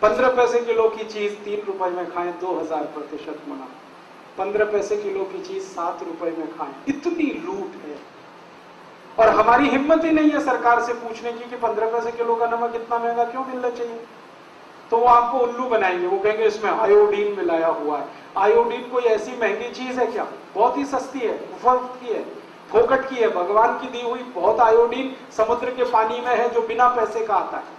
15 पैसे किलो की चीज 3 रुपए में खाएं, 2000% मुनाफा। 15 पैसे किलो की चीज 7 रुपए में खाएं, इतनी लूट है। और हमारी हिम्मत ही नहीं है सरकार से पूछने की कि 15 पैसे किलो का नमक इतना महंगा क्यों मिलना चाहिए। तो वो आपको उल्लू बनाएंगे, वो कहेंगे इसमें आयोडीन मिलाया हुआ है। आयोडीन कोई ऐसी महंगी चीज है क्या? बहुत ही सस्ती है, मुफ्त की है, फोकट की है, भगवान की दी हुई। बहुत आयोडीन समुद्र के पानी में है जो बिना पैसे का आता है।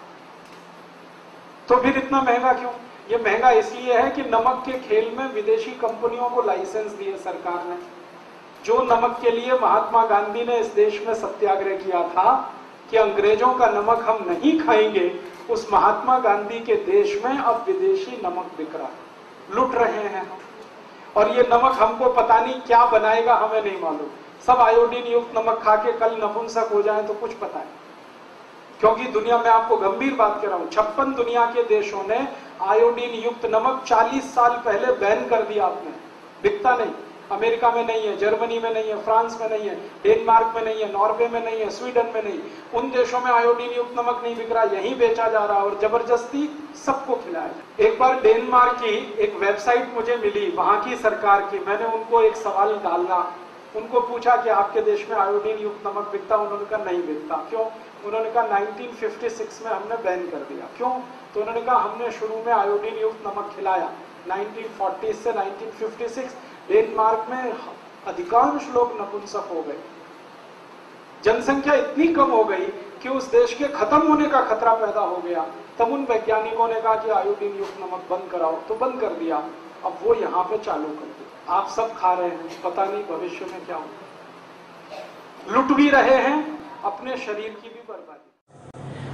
तो फिर इतना महंगा क्यों? ये महंगा इसलिए है कि नमक के खेल में विदेशी कंपनियों को लाइसेंस दिए सरकार ने। जो नमक के लिए महात्मा गांधी ने इस देश में सत्याग्रह किया था कि अंग्रेजों का नमक हम नहीं खाएंगे, उस महात्मा गांधी के देश में अब विदेशी नमक बिक रहा है, लुट रहे हैं हम। और ये नमक हमको पता नहीं क्या बनाएगा, हमें नहीं मालूम। सब आयोडीन युक्त नमक खा के कल नपुंसक हो जाए तो कुछ पता है। क्योंकि दुनिया में आपको गंभीर बात कर रहा हूं, 56 दुनिया के देशों ने आयोडीन युक्त नमक 40 साल पहले बैन कर दिया। आपने बिकता नहीं, अमेरिका में नहीं है, जर्मनी में नहीं है, फ्रांस में नहीं है, डेनमार्क में नहीं है, नॉर्वे में नहीं है, स्वीडन में नहीं। उन देशों में आयोडीन युक्त नमक नहीं बिक रहा, यहीं बेचा जा रहा और जबरदस्ती सबको खिलाया जाए। एक बार डेनमार्क की एक वेबसाइट मुझे मिली, वहां की सरकार की। मैंने उनको एक सवाल डाला, उनको पूछा कि आपके देश में आयोडीन युक्त नमक बिकता? उन्होंने कहा नहीं बिकता। क्यों? उन्होंने कहा 1956 में हमने बैन कर दिया। क्यों? तो उन्होंने कहा हमने शुरू में आयोडीन युक्त नमक खिलाया 1940 से 1956। डेनमार्क में अधिकांश लोग नपुंसक हो गए, जनसंख्या इतनी कम हो गई कि उस देश के खत्म होने का खतरा पैदा हो गया। तब उन वैज्ञानिकों ने कहा कि आयोडीन युक्त नमक बंद कराओ, तो बंद कर दिया। अब वो यहाँ पे चालू कर दिया। आप सब खा रहे हैं, पता नहीं भविष्य में क्या हो। लुट भी रहे हैं, अपने शरीर की भी बर्बादी।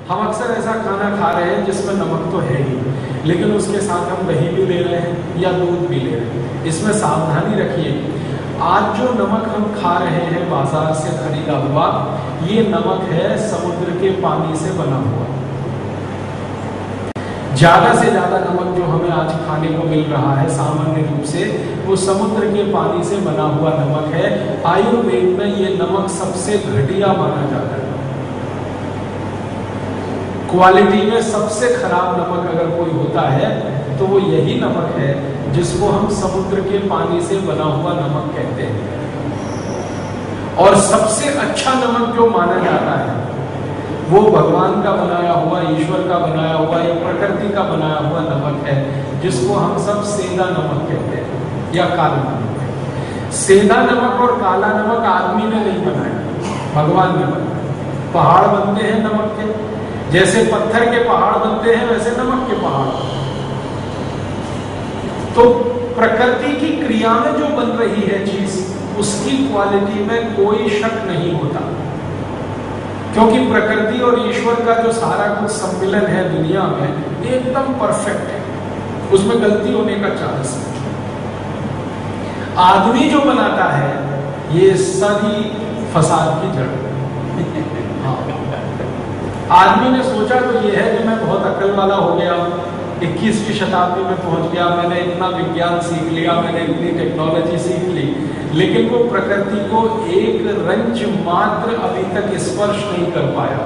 हम अक्सर ऐसा खाना खा रहे हैं जिसमें नमक तो है ही, लेकिन उसके साथ हम दही भी ले रहे हैं या दूध भी ले रहे हैं। इसमें सावधानी रखिए, आज जो नमक हम खा रहे हैं बाजार से खरीदा हुआ, ये नमक है समुद्र के पानी से बना हुआ। ज्यादा से ज्यादा नमक जो हमें आज खाने को मिल रहा है सामान्य रूप से, वो समुद्र के पानी से बना हुआ नमक है। आयुर्वेद में ये नमक सबसे घटिया माना जाता है। क्वालिटी में सबसे खराब नमक अगर कोई होता है तो वो यही नमक है जिसको हम समुद्र के पानी से बना हुआ नमक कहते हैं। और सबसे अच्छा नमक जो माना जाता है वो भगवान का बनाया हुआ, ईश्वर का बनाया हुआ या प्रकृति का बनाया हुआ नमक है, जिसको हम सब सेंधा नमक कहते हैं या काला नमक। सेंधा नमक और काला नमक आदमी ने नहीं बनाया, भगवान ने बनाया। पहाड़ बनते हैं नमक के, जैसे पत्थर के पहाड़ बनते हैं वैसे नमक के पहाड़। तो प्रकृति की क्रिया में जो बन रही है चीज, उसकी क्वालिटी में कोई शक नहीं होता, क्योंकि प्रकृति और ईश्वर का जो सारा कुछ सम्मिलन है दुनिया में एकदम परफेक्ट है, उसमें गलती होने का चांस है। आदमी जो बनाता है ये सभी फसाद की जड़। हाँ, आदमी ने सोचा तो ये है कि मैं बहुत अक्ल वाला हो गया, 21वीं शताब्दी में पहुंच गया, मैंने इतना विज्ञान सीख लिया, मैंने इतनी टेक्नोलॉजी सीख ली, लेकिन वो प्रकृति को एक रंच मात्र अभी तक स्पर्श नहीं कर पाया।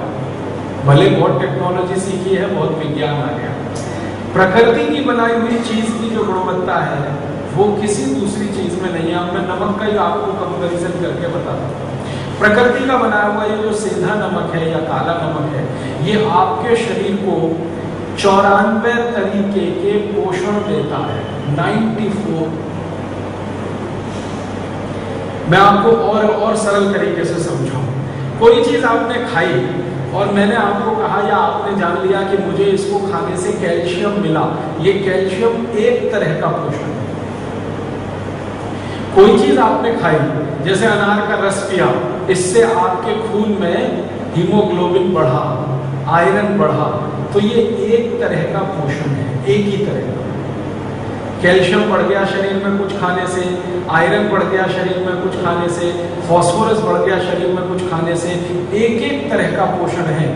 भले बहुत टेक्नोलॉजी सीखी है, बहुत विज्ञान आ गया, प्रकृति की बनाई हुई चीज की जो गुणवत्ता है वो किसी दूसरी चीज में नहीं है। अब मैं नमक का ही आपको कंपैरिजन करके बताता हूँ। प्रकृति का बनाया हुआ ये जो सेंधा नमक है या काला नमक है, ये आपके शरीर को 94 तरीके के पोषण देता है, 94। मैं आपको और सरल तरीके से समझाऊं। कोई चीज आपने खाई और मैंने आपको कहा या आपने जान लिया कि मुझे इसको खाने से कैल्शियम मिला, ये कैल्शियम एक तरह का पोषण है। कोई चीज आपने खाई, जैसे अनार का रस पिया, इससे आपके खून में हीमोग्लोबिन बढ़ा, आयरन बढ़ा, तो ये एक तरह का पोषण है, एक ही तरह का। कैल्शियम बढ़ गया शरीर में कुछ खाने से, आयरन बढ़ गया शरीर में कुछ खाने से, फास्फोरस बढ़ गया शरीर में कुछ खाने से, एक एक तरह का पोषण है।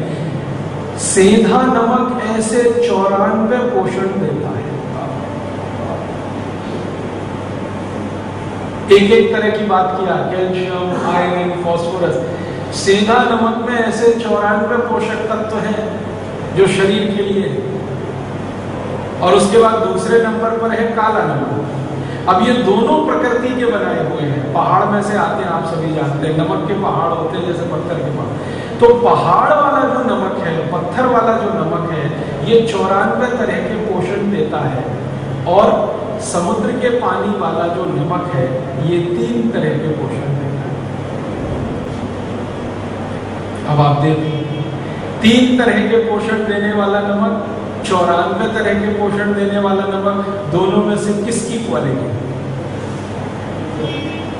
सेंधा नमक ऐसे 94 पोषण देता है। एक एक तरह की बात किया, कैल्शियम, आयरन, फास्फोरस। सेंधा नमक में ऐसे 94 पोषक तत्व हैं जो शरीर के लिए। और उसके बाद दूसरे नंबर पर है काला नमक। अब ये दोनों प्रकृति के बनाए हुए हैं, पहाड़ में से आते हैं, आप सभी जानते हैं नमक के पहाड़ होते हैं जैसे पत्थर के पहाड़। तो पहाड़ वाला जो नमक है, पत्थर वाला जो नमक है, ये 94 तरह के पोषण देता है, और समुद्र के पानी वाला जो नमक है ये 3 तरह के पोषण देता है। अब आप देखिए 3 तरह के पोषण देने वाला नमक, 94 तरह के पोषण देने वाला नमक, दोनों में से किसकी क्वालिटी?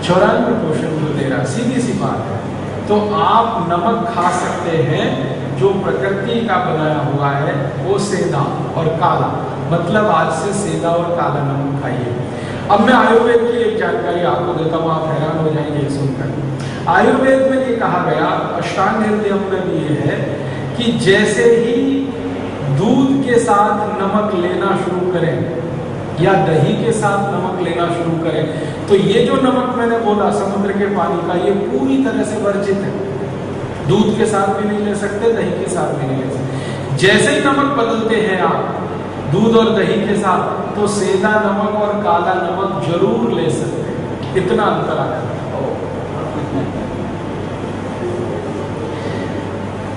94 पोषण जो दे रहा, सीधी सी बात है। तो आप नमक खा सकते हैं जो प्रकृति का बनाया हुआ है, वो सेंधा और काला, मतलब आज से सेंधा और काला नमक खाइए। अब मैं आयुर्वेद की एक जानकारी आपको देता हूँ, आप हैरान हो जाएंगे सुनकर। आयुर्वेद में ये कहा गया, अष्टांग हृदय में भी ये है कि जैसे ही दूध के साथ नमक लेना शुरू करें या दही के साथ नमक लेना शुरू करें, तो ये जो नमक मैंने बोला समुद्र के पानी का, ये पूरी तरह से वर्जित है। दूध के साथ भी नहीं ले सकते, दही के साथ भी नहीं ले सकते। जैसे ही नमक बदलते हैं आप दूध और दही के साथ, तो सेंधा नमक और काला नमक जरूर ले सकते हैं, इतना अंतर आ जाता है।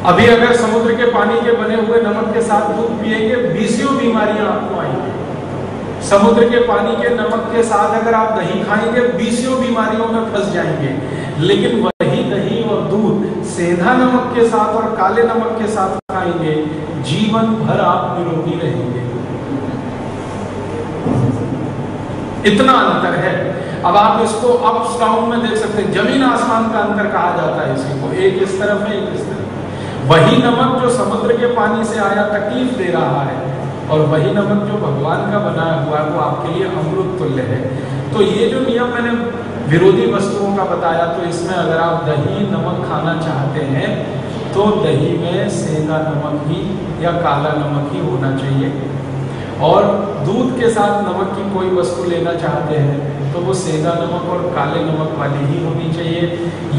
अभी अगर समुद्र के पानी के बने हुए नमक के साथ दूध पिएंगे, 20 बीमारियां आपको आएंगी। समुद्र के पानी के नमक के साथ अगर आप दही खाएंगे, 20 बीमारियों में फंस जाएंगे। लेकिन वही दही और दूध सेंधा नमक के साथ और काले नमक के साथ खाएंगे, जीवन भर आप निरोगी रहेंगे। इतना अंतर है। अब आप इसको अप्स डाउन में देख सकते हैं, जमीन आसमान का अंतर कहा जाता है इसी को। एक इस तरफ है, एक इस तरफ। वही नमक जो समुद्र के पानी से आया तकलीफ दे रहा है, और वही नमक जो भगवान का बनाया हुआ है वो आपके लिए अमृत तुल्य है। तो ये जो नियम मैंने विरोधी वस्तुओं का बताया, तो इसमें अगर आप दही नमक खाना चाहते हैं तो दही में सेंधा नमक ही या काला नमक ही होना चाहिए, और दूध के साथ नमक की कोई वस्तु लेना चाहते हैं तो वो सेंधा नमक और काले नमक वाली ही होनी चाहिए।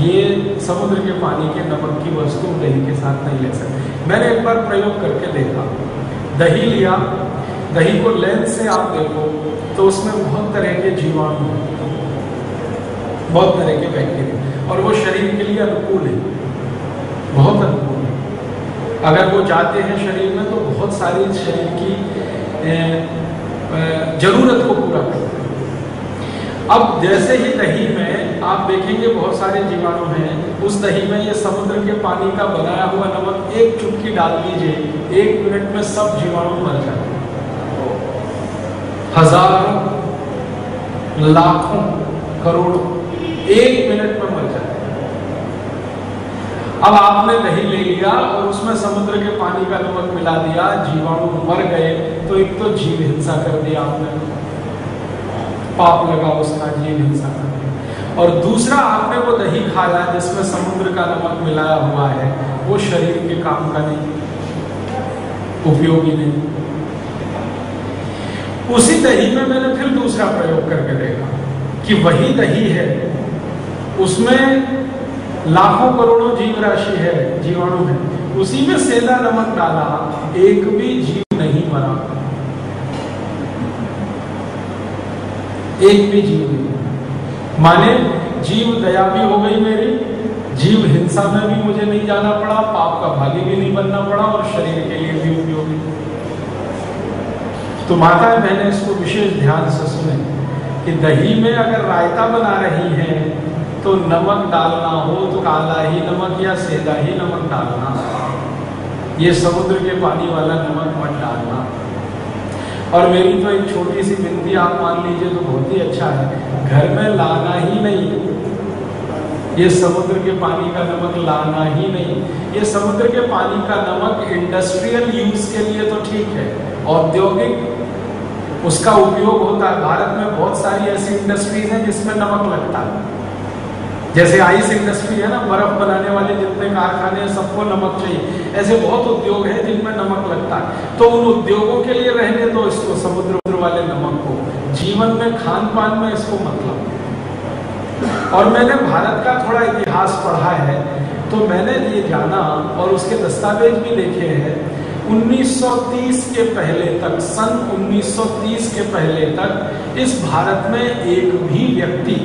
ये समुद्र के पानी के नमक की वस्तु दही के साथ नहीं ले सकते। मैंने एक बार प्रयोग करके देखा, दही लिया, दही को लेंस से आप देखो तो उसमें बहुत तरह के जीवाणु, बहुत तरह के बैक्टीरिया, और वो शरीर के लिए अनुकूल है, बहुत अनुकूल है। अगर वो जाते हैं शरीर में तो बहुत सारी शरीर की जरूरत को पूरा करते हैं। अब जैसे ही दही में आप देखेंगे बहुत सारे जीवाणु हैं, उस दही में ये समुद्र के पानी का बनाया हुआ नमक एक चुटकी डाल दीजिए, 1 मिनट में सब जीवाणु मर जाते हैं। हजारों, लाखों, करोड़ों 1 मिनट में मर जाते हैं। अब आपने दही ले लिया और उसमें समुद्र के पानी का नमक मिला दिया, जीवाणु मर गए, तो एक तो जीव हिंसा कर दिया आपने, पाप लगा उसका, जीव हिंसा कर दिया। और दूसरा, आपने वो दही खाया जिसमें समुद्र का नमक मिलाया हुआ है, वो शरीर के काम का नहीं, उपयोगी नहीं। उसी दही में मैंने फिर दूसरा प्रयोग करके देखा कि वही दही है, उसमें लाखों करोड़ों जीव राशि है, जीवाणु है, उसी में सेंधा नमक डाला, एक भी जीव नहीं मरा, एक भी जीव नहीं। माने जीव दया भी हो गई मेरी, जीव हिंसा में भी मुझे नहीं जाना पड़ा, पाप का भागी भी नहीं बनना पड़ा, और शरीर के लिए भी उपयोगी। तो माताएं बहनें इसको विशेष ध्यान से सुने कि दही में अगर रायता बना रही हैं तो नमक डालना हो तो काला ही नमक या सेंधा ही नमक डालना, ये समुद्र के पानी वाला नमक मत डालना। और मेरी तो एक छोटी सी विनती आप मान लीजिए तो बहुत ही अच्छा है, घर में लाना ही नहीं, ये समुद्र के पानी का नमक लाना ही नहीं। ये समुद्र के पानी का नमक इंडस्ट्रियल यूज के लिए तो ठीक है, औद्योगिक उसका उपयोग होता है। भारत में बहुत सारी ऐसी इंडस्ट्रीज हैं जिसमें नमक लगता है, जैसे आइस इंडस्ट्री है ना, बर्फ बनाने वाले जितने कारखाने हैं सबको नमक चाहिए। ऐसे बहुत उद्योग हैं जिनमें नमक लगता है, तो उन उद्योगों के लिए रहने दो इसको, समुद्र वाले नमक को, जीवन में खान पान में इसको मतलब। और मैंने भारत का थोड़ा इतिहास पढ़ा है, तो मैंने ये जाना और उसके दस्तावेज भी देखे हैं 1930 के पहले तक, सन 1930 के पहले तक इस भारत में एक भी व्यक्ति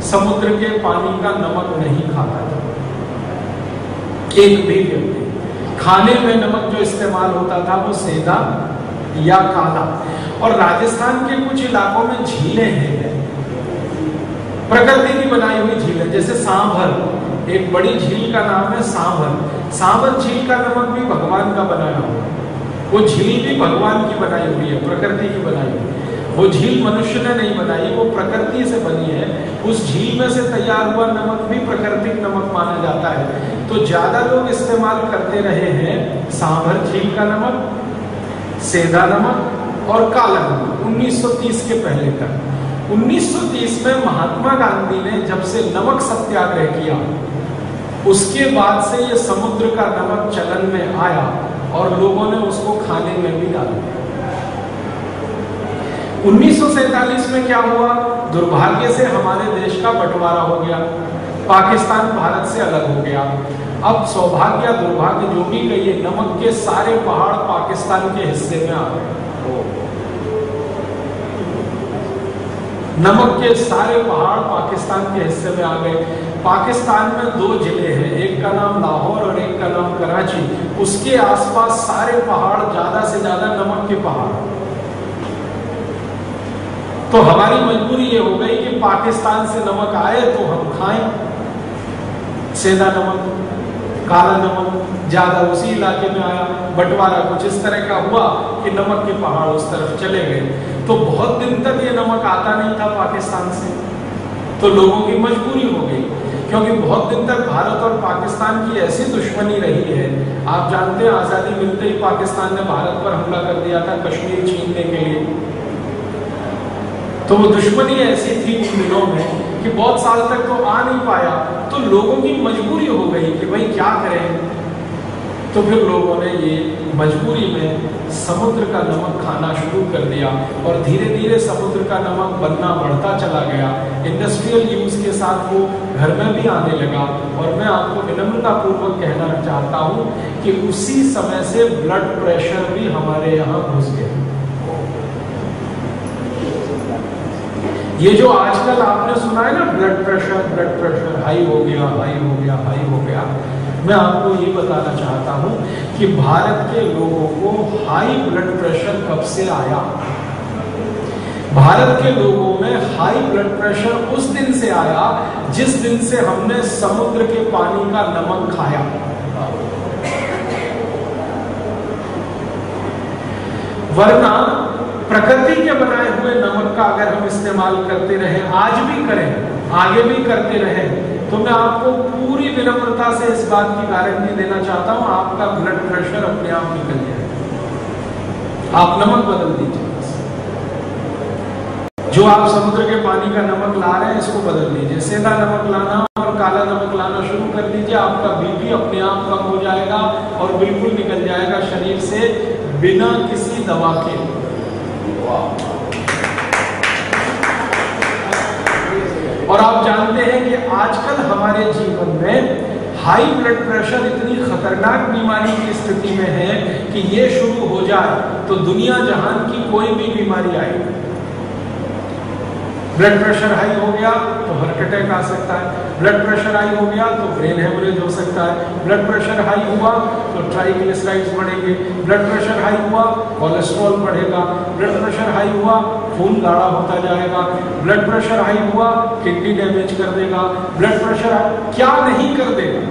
समुद्र के पानी का नमक नहीं खाता था। एक भी व्यक्ति। खाने में नमक जो इस्तेमाल होता था वो सेंधा या काला। और राजस्थान के कुछ इलाकों में झीलें हैं, प्रकृति की बनाई हुई झीलें, जैसे सांभर, एक बड़ी झील का नाम है सांभर। सांभर झील का नमक भी भगवान का बनाया हुआ, वो झील भी भगवान की बनाई हुई है, प्रकृति की बनाई हुई है। वो झील मनुष्य ने नहीं बनाई, वो प्रकृति से बनी है। उस झील में से तैयार हुआ नमक भी प्राकृतिक नमक माना जाता है। तो ज्यादा लोग इस्तेमाल करते रहे हैं सांभर झील का नमक, सेंधा नमक और काला नमक 1930 के पहले तक। 1930 में महात्मा गांधी ने जब से नमक सत्याग्रह किया, उसके बाद से ये समुद्र का नमक चलन में आया और लोगों ने उसको खाने में भी डाला। 1947 में क्या हुआ? दुर्भाग्य से हमारे देश का बंटवारा हो गया, पाकिस्तान भारत से अलग हो गया। अब सौभाग्य या दुर्भाग्य जो भी कहिए, नमक के सारे पहाड़ पाकिस्तान के हिस्से में आ गए। नमक के सारे पहाड़ पाकिस्तान के हिस्से में आ गए। पाकिस्तान में 2 जिले हैं, एक का नाम लाहौर और एक का नाम कराची। उसके आसपास सारे पहाड़, ज्यादा से ज्यादा नमक के पहाड़। तो हमारी मजबूरी ये हो गई कि पाकिस्तान से नमक आए तो हम खाएं, सेंधा नमक, काला नमक ज्यादा उसी इलाके में आया। बंटवारा कुछ इस तरह का हुआ कि नमक के पहाड़ उस तरफ चले गए। तो बहुत दिन तक ये नमक आता नहीं था पाकिस्तान से, तो लोगों की मजबूरी हो गई, क्योंकि बहुत दिन तक भारत और पाकिस्तान की ऐसी दुश्मनी रही है। आप जानते हैं, आजादी मिलते ही पाकिस्तान ने भारत पर हमला कर दिया था कश्मीर छीनने के लिए। तो वो दुश्मनी ऐसी थी उन दिनों में कि बहुत साल तक तो आ नहीं पाया। तो लोगों की मजबूरी हो गई कि भाई क्या करें। तो फिर लोगों ने ये मजबूरी में समुद्र का नमक खाना शुरू कर दिया और धीरे धीरे समुद्र का नमक बनना बढ़ता चला गया। इंडस्ट्रियल यूज के साथ वो घर में भी आने लगा। और मैं आपको विनम्रता पूर्वक कहना चाहता हूँ कि उसी समय से ब्लड प्रेशर भी हमारे यहाँ घुस गया। ये जो आजकल आपने सुना है ना, ब्लड प्रेशर हाई हो गया, हाई हो गया, हाई हो गया, मैं आपको ये बताना चाहता हूं कि भारत के लोगों को हाई ब्लड प्रेशर कब से आया। भारत के लोगों में हाई ब्लड प्रेशर उस दिन से आया जिस दिन से हमने समुद्र के पानी का नमक खाया। वरना प्रकृति के बनाए हुए नमक का अगर हम इस्तेमाल करते रहे, आज भी करें, आगे भी करते रहे, तो मैं आपको पूरी विनम्रता से इस बात की गारंटी देना चाहता हूं, आपका ब्लड प्रेशर अपने आप निकल जाएगा। आप नमक बदल दीजिए। जो आप समुद्र के पानी का नमक ला रहे हैं, इसको बदल दीजिए। सेंधा नमक लाना और काला नमक लाना शुरू कर दीजिए। आपका बीपी अपने आप कम हो जाएगा और बिल्कुल निकल जाएगा शरीर से बिना किसी दवा के। और आप जानते हैं कि आजकल हमारे जीवन में हाई ब्लड प्रेशर इतनी खतरनाक बीमारी की स्थिति में है कि ये शुरू हो जाए तो दुनिया जहान की कोई भी बीमारी आएगी। ब्लड प्रेशर हाई हो गया तो हार्ट अटैक आ सकता है, ब्लड प्रेशर हाई हो गया तो ब्रेन हेमरेज हो सकता है, ब्लड प्रेशर हाई हुआ तो ट्राइग्लिसराइड्स बढ़ेंगे, ब्लड प्रेशर हाई हुआ कोलेस्ट्रॉल बढ़ेगा, ब्लड प्रेशर हाई हुआ खून गाढ़ा होता जाएगा, ब्लड प्रेशर हाई हुआ किडनी डैमेज कर देगा, ब्लड प्रेशर क्या नहीं कर देगा।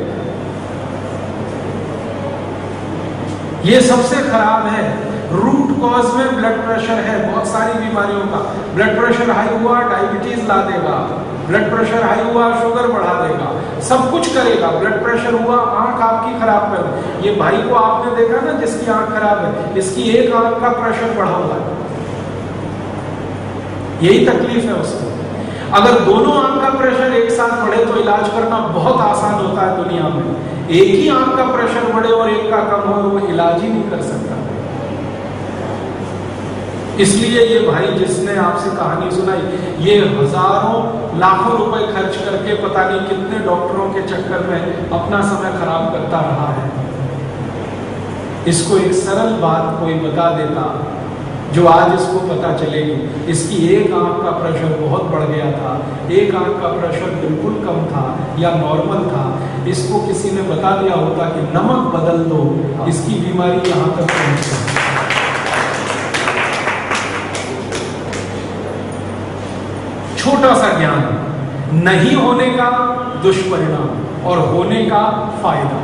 ये सबसे खराब है, रूट कॉज में ब्लड प्रेशर है बहुत सारी बीमारियों का। ब्लड प्रेशर हाई हुआ डायबिटीज ला देगा, ब्लड प्रेशर हाई हुआ शुगर बढ़ा देगा, सब कुछ करेगा। ब्लड प्रेशर हुआ आंख आपकी खराब कर दे। ये भाई को आपने देखा ना जिसकी आंख खराब है, इसकी एक आंख का प्रेशर बढ़ा हुआ है, यही तकलीफ है उसको। अगर दोनों आंख का प्रेशर एक साथ बढ़े तो इलाज करना बहुत आसान होता है दुनिया में। एक ही आंख का प्रेशर बढ़े और एक का कम हो, वो इलाज ही नहीं कर सकता। इसलिए ये भाई जिसने आपसे कहानी सुनाई, ये हजारों लाखों रुपए खर्च करके पता नहीं कितने डॉक्टरों के चक्कर में अपना समय खराब करता रहा है। इसको एक सरल बात कोई बता देता जो आज इसको पता चलेगी, इसकी एक आंख का प्रेशर बहुत बढ़ गया था, एक आंख का प्रेशर बिल्कुल कम था या नॉर्मल था, इसको किसी ने बता दिया होता कि नमक बदल दो, इसकी बीमारी यहाँ तक पहुंच गई। छोटा सा ज्ञान, नहीं होने का दुष्परिणाम और होने का फायदा।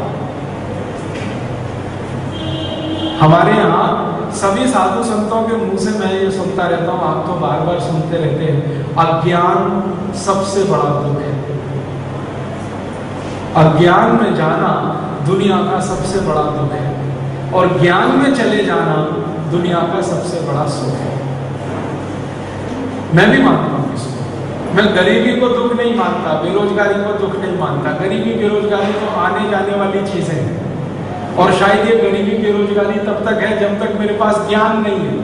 हमारे यहाँ सभी साधु संतों के मुंह से मैं ये सुनता रहता हूं, आप तो बार बार सुनते रहते हैं, अज्ञान सबसे बड़ा दुख है। अज्ञान में जाना दुनिया का सबसे बड़ा दुख है और ज्ञान में चले जाना दुनिया का सबसे बड़ा सुख है। मैं भी मानता हूं इसको। मैं गरीबी को दुख नहीं मानता, बेरोजगारी को दुख नहीं मानता। गरीबी बेरोजगारी तो आने जाने वाली चीजें हैं और शायद ये गरीबी बेरोजगारी तब तक है जब तक मेरे पास ज्ञान नहीं है।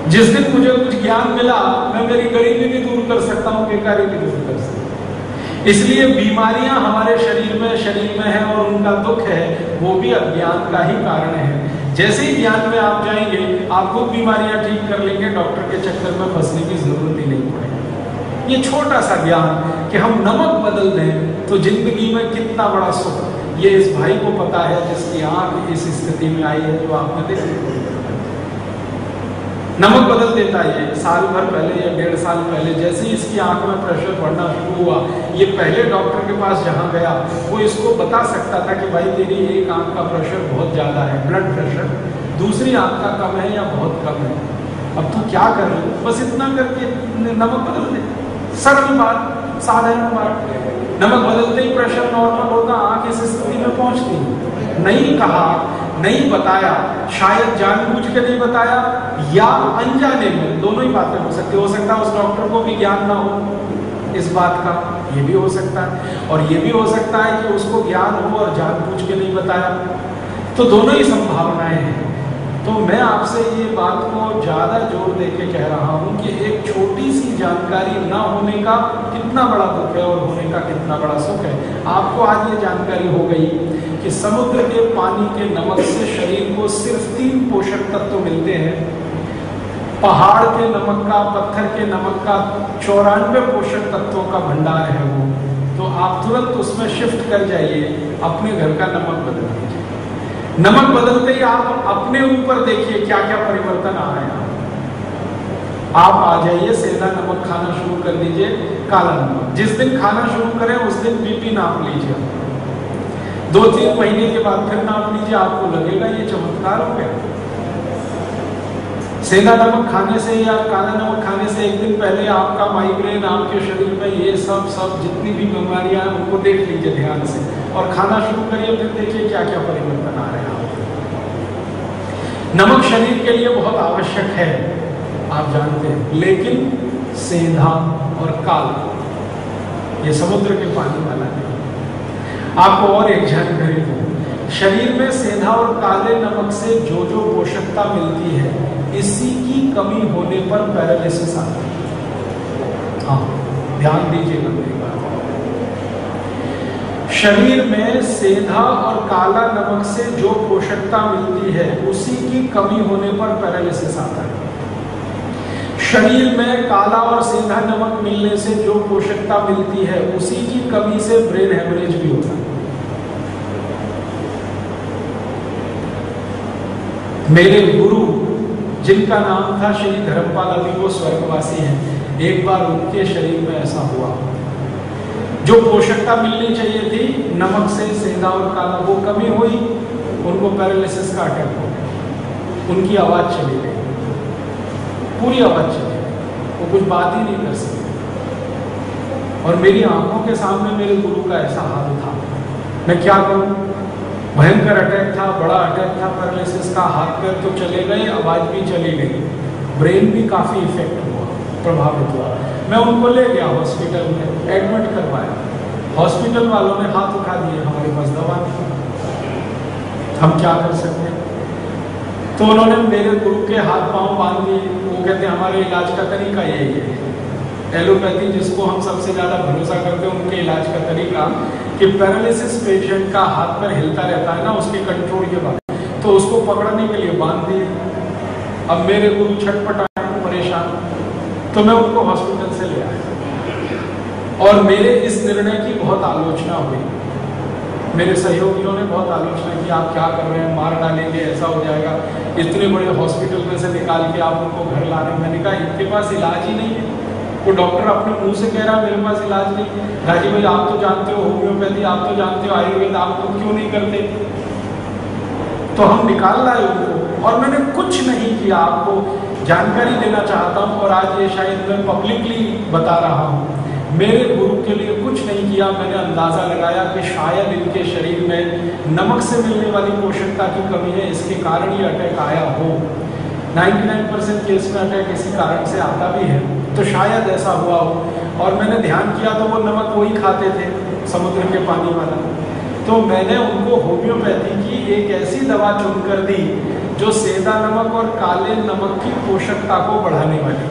जिस दिन मुझे कुछ ज्ञान मिला, मैं मेरी गरीबी भी दूर कर सकता हूं, बेकारी भी दूर कर सकता हूं। इसलिए बीमारियां हमारे शरीर में है और उनका दुख है, वो भी अज्ञान का ही कारण है। जैसे ही ज्ञान में आप जाएंगे, आप खुद बीमारियां ठीक कर लेंगे, डॉक्टर के चक्कर में फंसने की जरूरत ही नहीं पड़ेगी। ये छोटा सा ज्ञान कि हम नमक बदल दें तो जिंदगी में कितना बड़ा सुख, ये इस भाई को पता है जिसकी आंख इस स्थिति में आई है जो आपने देखी। नमक बदल देता है। साल भर पहले या 1.5 साल पहले जैसे ही इसकी आंख में प्रेशर बढ़ना शुरू हुआ, ये पहले डॉक्टर के पास जहां गया वो इसको बता सकता था कि भाई तेरी एक आंख का प्रेशर बहुत ज्यादा है, ब्लड प्रेशर, दूसरी आंख का कम है या बहुत कम है, अब तू क्या कर रहे हो, बस इतना करके नमक बदल दे। सरल बात, साधारण बात। नमक बदलते ही प्रेशर नॉर्मल होता, आंख इस स्थिति में पहुंचती। नहीं कहा, नहीं बताया, शायद जानबूझ के नहीं बताया या अनजाने में, दोनों ही बातें हो सकती। हो सकता है उस डॉक्टर को भी ज्ञान ना हो इस बात का, ये भी हो सकता है। और ये भी हो सकता है कि उसको ज्ञान हो और जानबूझ के नहीं बताया। तो दोनों ही संभावनाएं हैं। तो मैं आपसे ये बात को ज्यादा जोर देके कह रहा हूं कि एक छोटी सी जानकारी ना होने का कितना बड़ा दुख है और होने का कितना बड़ा सुख है। आपको आज ये जानकारी हो गई कि समुद्र के पानी के नमक से शरीर को सिर्फ 3 पोषक तत्व मिलते हैं। पहाड़ के नमक का, पत्थर के नमक का 94 पोषक तत्वों का भंडार है वो। तो आप तुरंत उसमें शिफ्ट कर जाइए, अपने घर का नमक बदल दीजिए। नमक बदलते ही आप अपने ऊपर देखिए क्या क्या परिवर्तन आ रहे हैं। आप आ जाइए, सेंधा नमक खाना शुरू कर दीजिए, काला नमक। जिस दिन खाना शुरू करें उस दिन बीपी नाप लीजिए। 2-3 महीने के बाद फिर नाप लीजिए, आपको लगेगा ये चमत्कार हो गया। सेंधा नमक खाने से या काला नमक खाने से एक दिन पहले आपका माइग्रेन, आपके शरीर में ये सब जितनी भी बीमारियां हैं उनको देख लीजिए ध्यान से और खाना शुरू करिए, फिर देखिए क्या क्या परिवर्तन आ रहे हैं आपको। नमक शरीर के लिए बहुत आवश्यक है, आप जानते हैं, लेकिन सेंधा और काला, ये समुद्र के पानी वाला नहीं। आपको और एक जानकारी दूं, शरीर में सेंधा और काले नमक से जो जो पोषकता मिलती है, इसी की कमी होने पर पैरालिसिस आता है। हाँ, ध्यान दीजिएगा मेरी बात। शरीर में सेंधा और काला नमक से जो पोषकता मिलती है, उसी की कमी होने पर पैरालिसिस आता है। शरीर में काला और सेंधा नमक मिलने से जो पोषकता मिलती है, उसी की कमी से ब्रेन हेमरेज भी होता है। मेरे गुरु जिनका नाम था श्री धर्मपाल, अभी वो स्वर्गवासी हैं, एक बार उनके शरीर में ऐसा हुआ, जो पोषकता मिलनी चाहिए थी नमक से, सेंधा और काला, वो कमी हुई, उनको पैरालिसिस का अटैक हो गया। उनकी आवाज चली गई, पूरी आवाज चली गई, वो कुछ बात ही नहीं कर सकते। और मेरी आंखों के सामने मेरे गुरु का ऐसा हाल था। मैं क्या करूं? भयंकर अटैक था, बड़ा अटैक था पैरालिसिस का। हाथ पैर तो चले गए, आवाज भी चली गई, ब्रेन भी काफी इफेक्ट हुआ, प्रभावित हुआ। मैं उनको ले गया हॉस्पिटल में, एडमिट करवाया। हॉस्पिटल वालों ने हाथ उठा दिए, हमारे पास दवा नहीं, हम क्या कर सकते हैं। तो उन्होंने मेरे गुरु के हाथ पांव बांध दिए। वो कहते हमारे इलाज का तरीका यही है, एलोपैथी जिसको हम सबसे ज़्यादा भरोसा करते हैं, उनके इलाज का तरीका कि पैरालिसिस पेशेंट का हाथ पैर हिलता रहता है ना उसके कंट्रोल के बाद, तो उसको पकड़ने के लिए बांध दिए। अब मेरे गुरु छटपटाए परेशान, तो मैं उनको हॉस्पिटल से ले आया और मेरे इस निर्णय की बहुत आलोचना हुई। मेरे सहयोगियों ने बहुत आलोचना की, आप क्या कर रहे हैं, मार डालेंगे, ऐसा हो जाएगा, इतने बड़े हॉस्पिटल में से निकाल के आप उनको घर ला रहे हैं। मैंने कहा इनके पास इलाज ही नहीं है। वो डॉक्टर अपने मुंह से कह रहा है मेरे पास इलाज नहीं। राजीव भाई आप तो जानते हो होम्योपैथी, आप तो जानते हो आयुर्वेद, आप तो क्यों नहीं करते? तो हम निकाल लाए उनको और मैंने कुछ नहीं किया। आपको जानकारी देना चाहता हूँ और आज ये शायद मैं पब्लिकली बता रहा हूँ, मेरे गुरु के लिए कुछ नहीं किया। मैंने अंदाजा लगाया कि शायद इनके शरीर में नमक से मिलने वाली पोषकता की कमी है, इसके कारण ये अटैक आया हो। 99% केस में अटैक इसी कारण से आता भी है, तो शायद ऐसा हुआ हो। और मैंने ध्यान किया तो वो नमक वही खाते थे, समुद्र के पानी वाला। तो मैंने उनको होम्योपैथी की एक ऐसी दवा चुनकर दी जो सेंधा नमक और काले नमक की पोषकता को बढ़ाने वाली।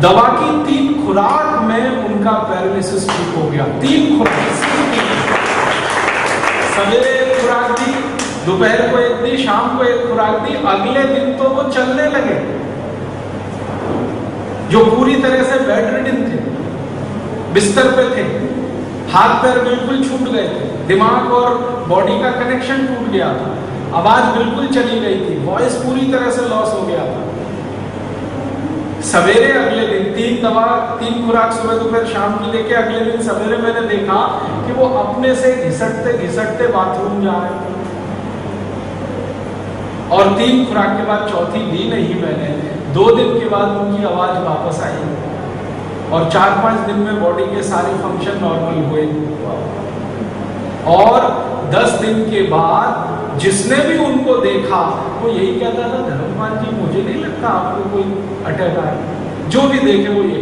दवा की 3 खुराक में उनका पैरालिसिस ठीक हो गया। 3 खुराक, सवेरे एक खुराक दी, दोपहर को एक दी, शाम को एक खुराक दी, अगले दिन तो वो चलने लगे। जो पूरी तरह से बेड रिडन थे, बिस्तर पे थे, हाथ पैर बिल्कुल छूट गए थे, दिमाग और बॉडी का कनेक्शन टूट गया था, आवाज बिल्कुल चली गई थी, वॉइस पूरी तरह से लॉस हो गया था। सवेरे अगले दिन 3 खुराक सुबह दोपहर शाम की लेके अगले दिन सवेरे मैंने देखा कि वो अपने से घिसटते घिसटते बाथरूम जा रहे। और 3 खुराक के बाद चौथी दी नहीं मैंने, 2 दिन के बाद उनकी आवाज वापस आई और 4-5 दिन में बॉडी के सारे फंक्शन नॉर्मल हुए। और 10 दिन के बाद जिसने भी उनको देखा वो यही कहता था, धर्मपाल जी मुझे नहीं लगता आपको कोई अटैक आया। जो भी देखे वो ये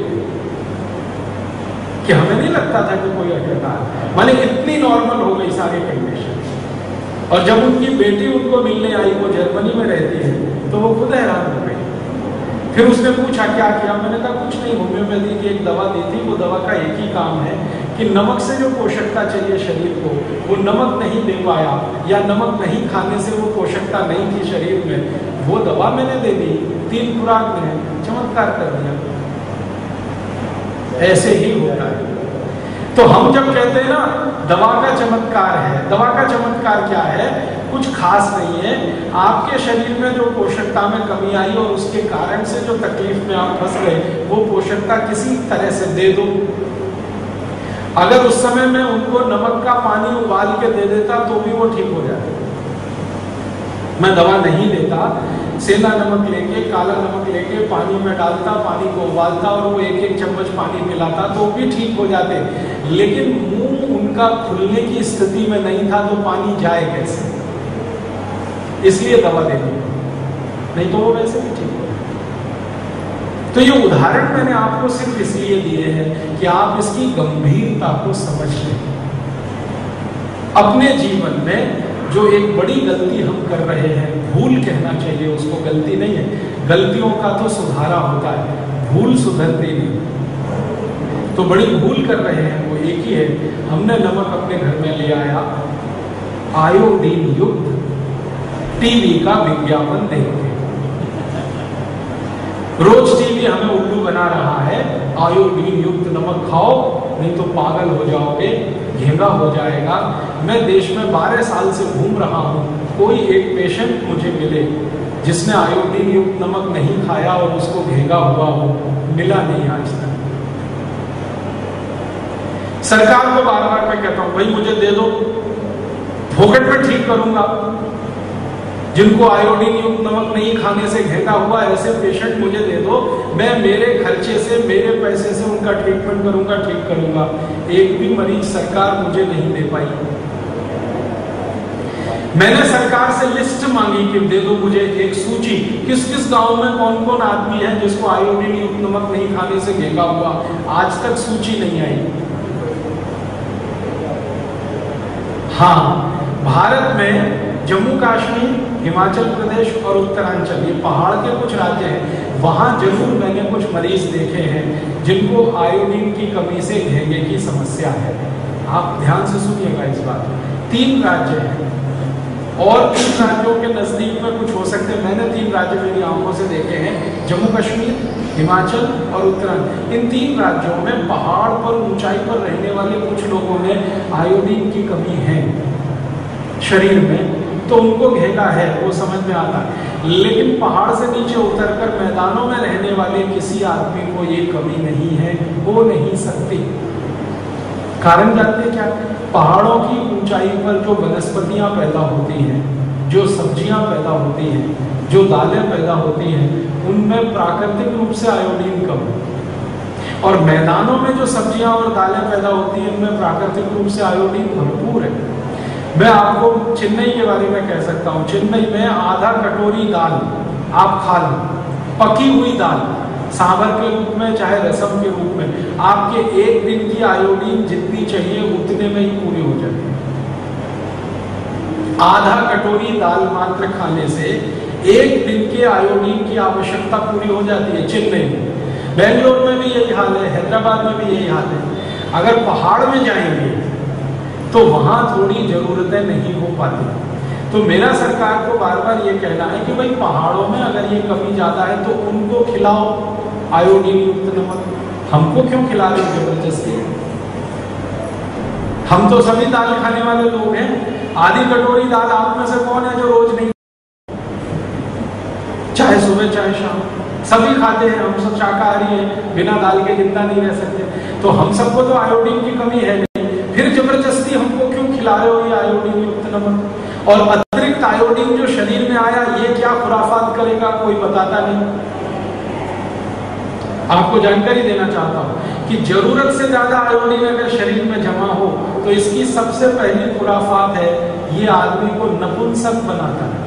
कि हमें नहीं लगता था कि कोई अटैक आया। माने इतनी नॉर्मल हो गई सारी कंडीशन। और जब उनकी बेटी उनको मिलने आई, वो जर्मनी में रहती है, तो वो खुद हैरान हो गई। फिर उसने पूछा क्या किया? मैंने कहा कुछ नहीं, होम्योपैथी की एक दवा दी थी, वो दवा का एक ही काम है कि नमक से जो पोषकता चाहिए शरीर को वो नमक नहीं दे पाया, या नमक नहीं खाने से वो पोषकता नहीं थी शरीर में, वो दवा मैंने दे दी, 3 खुराक में चमत्कार कर दिया। ऐसे ही होता है। तो हम जब कहते हैं ना दवा का चमत्कार है, दवा का चमत्कार क्या है? कुछ खास नहीं है। आपके शरीर में जो पोषकता में कमी आई और उसके कारण से जो तकलीफ में आप फंस गए, वो पोषकता किसी तरह से दे दो। अगर उस समय में उनको नमक का पानी उबाल के दे देता तो भी वो ठीक हो जाता। मैं दवा नहीं देता, सेंधा नमक लेके, काला नमक लेके पानी में डालता, पानी को उबालता और वो 1-1 चम्मच पानी पिलाता तो भी ठीक हो जाते। लेकिन मुंह उनका खुलने की स्थिति में नहीं था, तो पानी जाए कैसे? इसलिए दवा देनी, नहीं तो वो वैसे भी ठीक हो। तो ये उदाहरण मैंने आपको सिर्फ इसलिए दिए हैं कि आप इसकी गंभीरता को समझ लें। अपने जीवन में जो एक बड़ी गलती हम कर रहे हैं, भूल कहना चाहिए उसको, गलती नहीं है, गलतियों का तो सुधारा होता है, भूल सुधरती नहीं। तो बड़ी भूल कर रहे हैं वो एक ही है, हमने नमक अपने घर में ले आया, आयोडीन युक्त टीवी का विज्ञापन देखते। रोज टीवी हमें उल्लू बना रहा है, आयोडीन युक्त नमक खाओ नहीं तो पागल हो जाओगे, घेंगा हो जाएगा। मैं देश में 12 साल से घूम रहा हूं, कोई एक पेशेंट मुझे मिले जिसने आयोडीन युक्त नमक नहीं खाया और उसको घेंगा हुआ हो, मिला नहीं आज तक। सरकार को बार बार मैं कहता हूं भाई मुझे दे दो, फोकट में ठीक करूंगा। जिनको आयोडीन युक्त नमक नहीं खाने से घेंगा हुआ ऐसे पेशेंट मुझे दे दो, मैं मेरे खर्चे से, मेरे पैसे से उनका ट्रीटमेंट करूंगा, ठीक करूंगा। एक भी मरीज सरकार मुझे नहीं दे पाई। मैंने सरकार से लिस्ट मांगी कि दे दो मुझे एक सूची, किस किस गांव में कौन कौन आदमी है जिसको आयोडीन युक्त नमक नहीं खाने से घेंगा हुआ, आज तक सूची नहीं आई। हाँ, भारत में जम्मू कश्मीर हिमाचल प्रदेश और उत्तरांचल, ये पहाड़ के कुछ राज्य हैं, वहाँ जरूर मैंने कुछ मरीज देखे हैं जिनको आयोडीन की कमी से घेंगे की समस्या है। आप ध्यान से सुनिएगा इस बात। 3 राज्य हैं और 3 राज्यों के नजदीक में कुछ हो सकते हैं। मैंने 3 राज्य मेरी आंखों से देखे हैं, जम्मू कश्मीर, हिमाचल और उत्तराखंड। इन 3 राज्यों में पहाड़ पर ऊंचाई पर रहने वाले कुछ लोगों में आयोडीन की कमी है शरीर में, तो उनको घेंगा है, वो समझ में आता है। लेकिन पहाड़ से नीचे उतरकर मैदानों में रहने वाले किसी आदमी को ये कमी नहीं है, हो नहीं सकती। कारण जानते क्या? पहाड़ों की ऊंचाई पर जो वनस्पतियां पैदा होती हैं, जो सब्जियां पैदा होती हैं, जो दालें पैदा होती हैं, उनमें प्राकृतिक रूप से आयोडीन कम है। और मैदानों में जो सब्जियां और दालें पैदा होती हैं, उनमें प्राकृतिक रूप से आयोडीन भरपूर है। मैं आपको चेन्नई के बारे में कह सकता हूँ। चेन्नई में आधा कटोरी दाल आप खा लें, पकी हुई दाल, सांभर के रूप में चाहे रसम के रूप में, आपके 1 दिन की आयोडीन जितनी चाहिए उतने में ही पूरी हो जाती है। आधा कटोरी दाल मात्र खाने से 1 दिन के आयोडीन की आवश्यकता पूरी हो जाती है चेन्नई में। बेंगलोर में भी यही हाल है, हैदराबाद में भी यही हाल है। अगर पहाड़ में जाएंगे तो वहां थोड़ी जरूरतें नहीं हो पाती। तो मेरा सरकार को बार बार ये कहना है कि भाई पहाड़ों में अगर ये कमी ज्यादा है तो उनको खिलाओ आयोडीन युक्त नमक, हमको क्यों खिला रहे जबरदस्ती? हम तो सभी दाल खाने वाले लोग हैं। आधी कटोरी दाल आप में से कौन है जो रोज नहीं, चाहे सुबह चाहे शाम, सभी खाते हैं। हम सब शाकाहारी हैं, बिना दाल के जिंदा नहीं रह सकते। तो हम सबको तो आयोडीन की कमी है नहीं, फिर जबरदस्ती हमको क्यों खिला रहे हो ये आयोडीन युक्त नमक? और अतिरिक्त आयोडीन जो शरीर में आया, ये क्या खुराफात करेगा कोई बताता नहीं। आपको जानकारी देना चाहता हूं कि जरूरत से ज्यादा आयोडीन अगर शरीर में जमा हो तो इसकी सबसे पहली खुराफात है, ये आदमी को नपुंसक बनाता है।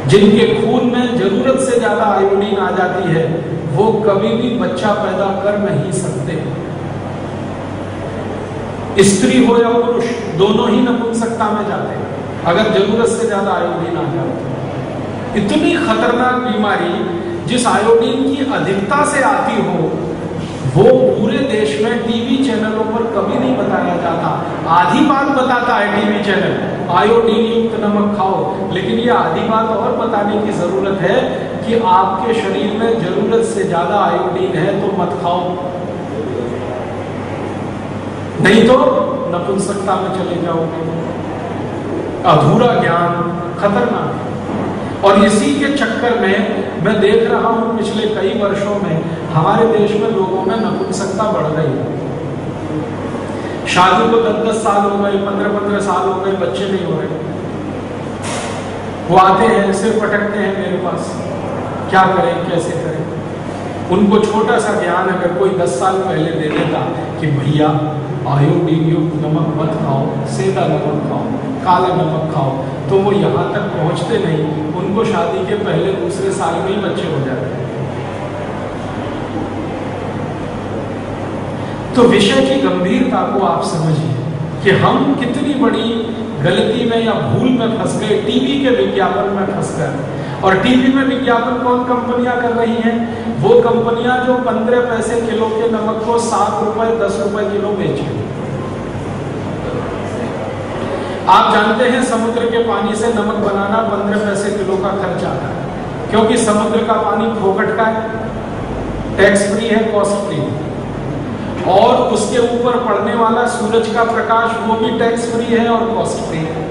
जिनके खून में जरूरत से ज्यादा आयोडीन आ जाती है वो कभी भी बच्चा पैदा कर नहीं सकते। स्त्री हो या पुरुष, दोनों ही नपुंसकता में जाते हैं अगर जरूरत से ज्यादा आयोडीन आ जाए। इतनी खतरनाक बीमारी जिस आयोडीन की अधिकता से आती हो, वो पूरे देश में टीवी चैनलों पर कभी नहीं बताया जाता। आधी बात बताता है टीवी चैनल, आयोडीन युक्त नमक खाओ, लेकिन ये आधी बात और बताने की जरूरत है कि आपके शरीर में जरूरत से ज्यादा आयोडीन है तो मत खाओ, नहीं तो नपुंसकता में चले जाओगे। अधूरा ज्ञान खतरनाक है। और इसी के चक्कर में मैं देख रहा हूं पिछले कई वर्षों में हमारे देश में लोगों में नपुंसकता बढ़ रही है। शादी को 10-10 साल हो गए, 15-15 साल हो गए, बच्चे नहीं हो रहे। वो आते हैं, सिर पटकते हैं मेरे पास, क्या करें कैसे करें। उनको छोटा सा ज्ञान अगर कोई 10 साल पहले दे देता कि भैया आयोडीन युक्त नमक मत खाओ, सेंधा नमक खाओ, काला नमक खाओ, तो वो यहाँ तक पहुँचते नहीं। उनको शादी के पहले दूसरे साल में ही बच्चे हो जाते हैं। तो विषय की गंभीरता को आप समझिए कि हम कितनी बड़ी गलती में या भूल में फंस गए, टीवी के विज्ञापन में फंस गए। और टीवी में विज्ञापन कौन कंपनियां कर रही हैं? वो कंपनियां जो 15 पैसे किलो के नमक को 7 रुपए 10 रुपए किलो बेच रही। आप जानते हैं समुद्र के पानी से नमक बनाना 15 पैसे किलो का खर्च आता है, क्योंकि समुद्र का पानी फोकट का है, टैक्स फ्री है, कॉस्ट फ्री है। और उसके ऊपर पड़ने वाला सूरज का प्रकाश वो भी टैक्स फ्री है और कॉस्ट फ्री है।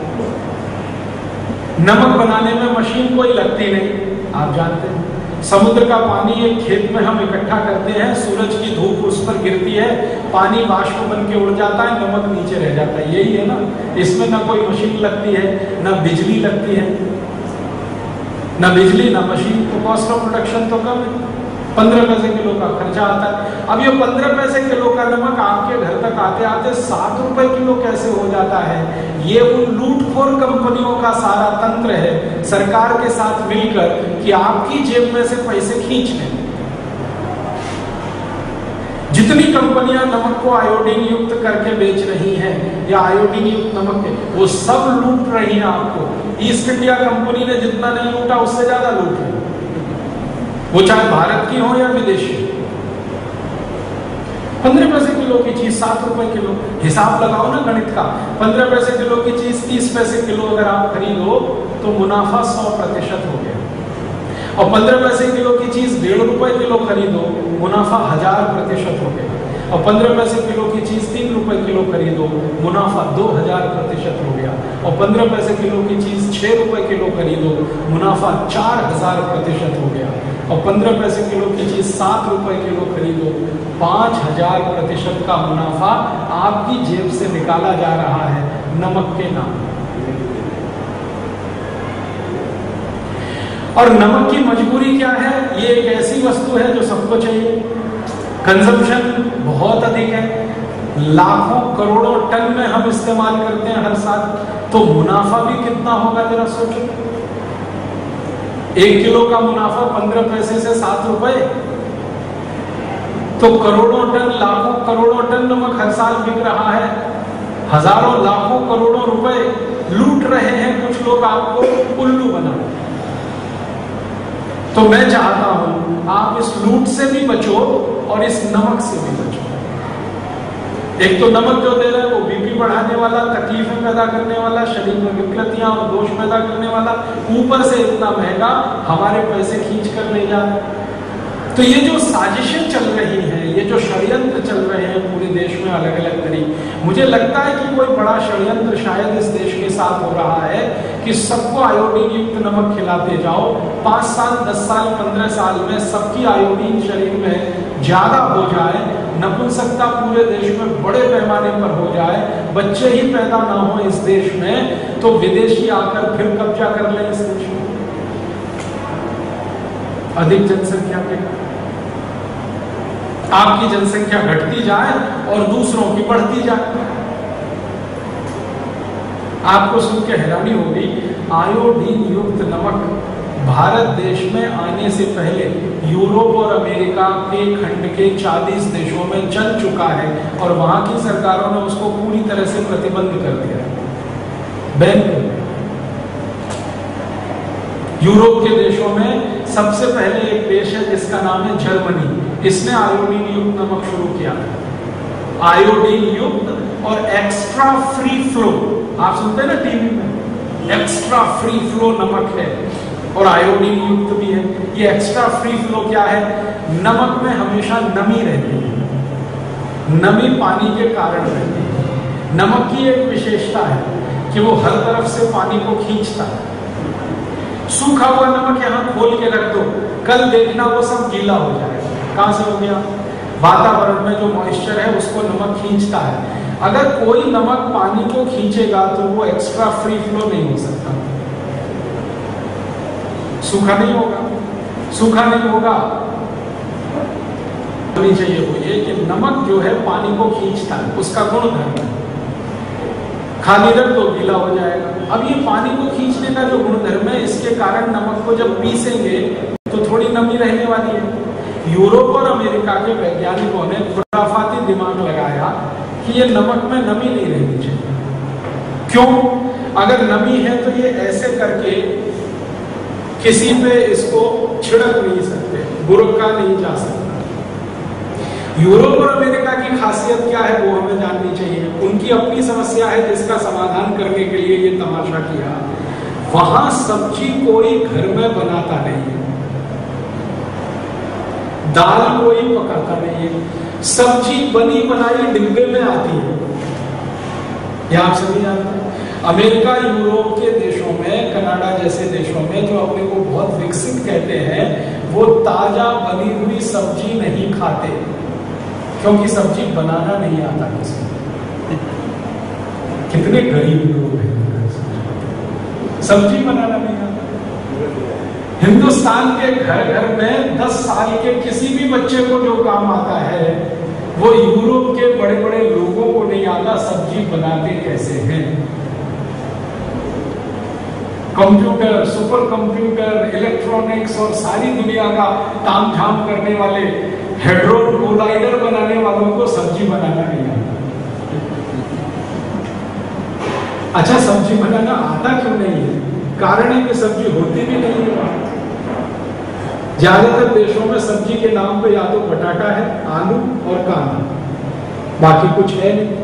नमक बनाने में मशीन कोई लगती नहीं। आप जानते हैं समुद्र का पानी एक खेत में हम इकट्ठा करते हैं, सूरज की धूप उस पर गिरती है, पानी बाष्प बन के उड़ जाता है, नमक नीचे रह जाता है। यही है ना, इसमें ना कोई मशीन लगती है, ना बिजली लगती है, ना बिजली ना मशीन, तो कॉस्ट ऑफ प्रोडक्शन तो कम है। 15 पैसे किलो का खर्चा आता है। अब ये 15 पैसे किलो का नमक आपके घर तक आते आते 7 रुपए किलो कैसे हो जाता है? ये उन लूटखोर कंपनियों का सारा तंत्र है, सरकार के साथ मिलकर, कि आपकी जेब में से पैसे खींच लें। जितनी कंपनियां नमक को आयोडीन युक्त करके बेच रही हैं, या आयोडीन युक्त नमक है, वो सब लूट रही है आपको। ईस्ट इंडिया कंपनी ने जितना नहीं लूटा उससे ज्यादा लूट है, वो चाहे भारत की हो या विदेशी। 15 पैसे किलो की चीज 7 रुपए किलो, हिसाब लगाओ ना गणित का। 15 पैसे किलो की चीज 30 पैसे किलो अगर आप खरीदो तो मुनाफा 100% हो गया, और 15 पैसे किलो की चीज 1.5 रुपए किलो खरीदो, मुनाफा 1000% हो गया, और 15 पैसे किलो की चीज 3 रुपए किलो खरीदो, मुनाफा 2000% हो गया, और 15 पैसे किलो की चीज 6 रुपए किलो खरीदो, मुनाफा 4000% हो गया, और 15 पैसे किलो की चीज 7 रुपए किलो खरीदो, 5000% का मुनाफा आपकी जेब से निकाला जा रहा है नमक के नाम। और नमक की मजबूरी क्या है? ये एक ऐसी वस्तु है जो सबको चाहिए, कंजम्पशन बहुत अधिक है, लाखों करोड़ों टन में हम इस्तेमाल करते हैं हर साल, तो मुनाफा भी कितना होगा जरा सोचो। 1 किलो का मुनाफा 15 पैसे से 7 रुपए, तो करोड़ों टन, लाखों करोड़ों टन नमक हर साल बिक रहा है, हजारों लाखों करोड़ों रुपए लूट रहे हैं कुछ लोग आपको उल्लू बना। तो मैं चाहता हूं आप इस लूट से भी बचो और इस नमक से भी बचो। एक तो नमक जो दे रहे हैं वो बीपी बढ़ाने वाला, तकलीफें पैदा करने वाला, शरीर में विकृतियां और दोष पैदा करने वाला, ऊपर से इतना महंगा, हमारे पैसे खींच कर ले जा रहे हैं। तो ये जो साजिशें चल रही हैं, ये जो षड्यंत्र चल रहे हैं पूरे देश में अलग अलग तरीके, मुझे लगता है कि कोई बड़ा षड्यंत्र शायद इस देश के साथ हो रहा है कि सबको आयोडीन युक्त नमक खिलाते जाओ, 5 साल 10 साल 15 साल में सबकी आयोडीन शरीर में ज्यादा हो जाए, नपुंसकता पूरे देश में बड़े पैमाने पर हो जाए, बच्चे ही पैदा ना हो इस देश में, तो विदेशी आकर फिर कब्जा कर ले इस देश में अधिक जनसंख्या के। आपकी जनसंख्या घटती जाए और दूसरों की बढ़ती जाए। आपको सुन के हैरानी होगी, आयोडीन युक्त नमक भारत देश में आने से पहले यूरोप और अमेरिका के खंड के 40 देशों में चल चुका है, और वहां की सरकारों ने उसको पूरी तरह से प्रतिबंध कर दिया है, बैन कर दिया। यूरोप के देशों में सबसे पहले एक देश है जिसका नाम है जर्मनी, इसने आयोडीन युक्त नमक शुरू किया। आयोडीन युक्त और एक्स्ट्रा फ्री फ्लो, आप सुनते हैं ना टीवी में, एक्स्ट्रा फ्री फ्लो नमक है और आयोडीन युक्त भी है। ये एक्स्ट्रा फ्री फ्लो क्या है? नमक में हमेशा नमी रहती है, नमी पानी के कारण रहती है। नमक की एक विशेषता है कि वो हर तरफ से पानी को खींचता है। सूखा हुआ नमक यहाँ खोल के रख दो, कल देखना वो सब गीला हो जाएगा। कहां से हो गया? वातावरण में जो मॉइस्चर है उसको नमक खींचता है। अगर कोई नमक पानी को खींचेगा तो वो एक्स्ट्रा फ्री फ्लो नहीं हो सकता, सूखा नहीं होगा। सूखा नहीं होगा चाहिए वो ये कि नमक जो है पानी को खींचता है, उसका गुण धर्म है। खाली रख दो गीला हो जाएगा। अब ये पानी को खींचने का जो गुणधर्म है, इसके कारण नमक को जब पीसेंगे तो थोड़ी नमी रहने वाली है। यूरोप और अमेरिका के वैज्ञानिकों ने खुराफाती दिमाग लगाया कि ये नमक में नमी नहीं रहनी चाहिए। क्यों? अगर नमी है तो ये ऐसे करके किसी पे इसको छिड़क नहीं सकते, बुरका नहीं जा सकता। यूरोप और अमेरिका की खासियत क्या है वो हमें जाननी चाहिए। उनकी अपनी समस्या है जिसका समाधान करने के लिए ये तमाशा किया। वहां सब्जी कोई घर में बनाता नहीं है, दाल कोई पकाता नहीं है, सब्जी बनी बनाई डिब्बे में आती है। ये आप सभी जानते हैं। अमेरिका यूरोप के देशों में, कनाडा जैसे देशों में जो अपने को बहुत विकसित कहते हैं, वो ताजा बनी हुई सब्जी नहीं खाते, क्योंकि सब्जी बनाना नहीं आता किसी को। कितने गरीब लोग हैं, सब्जी बनाना नहीं आता। हिंदुस्तान के घर घर में 10 साल के किसी भी बच्चे को जो काम आता है वो यूरोप के बड़े बड़े लोगों को नहीं आता। सब्जी बनाते कैसे हैं? कंप्यूटर, सुपर कंप्यूटर, इलेक्ट्रॉनिक्स और सारी दुनिया का तामझाम करने वाले हेड्रोन कोलाइडर बनाने वालों को सब्जी बनाना नहीं आता। अच्छा, सब्जी बनाना आता क्यों नहीं है? कारण है कि सब्जी होती भी नहीं है। ज्यादातर देशों में सब्जी के नाम पे या तो बटाटा है, आलू और कांदा, बाकी कुछ है नहीं।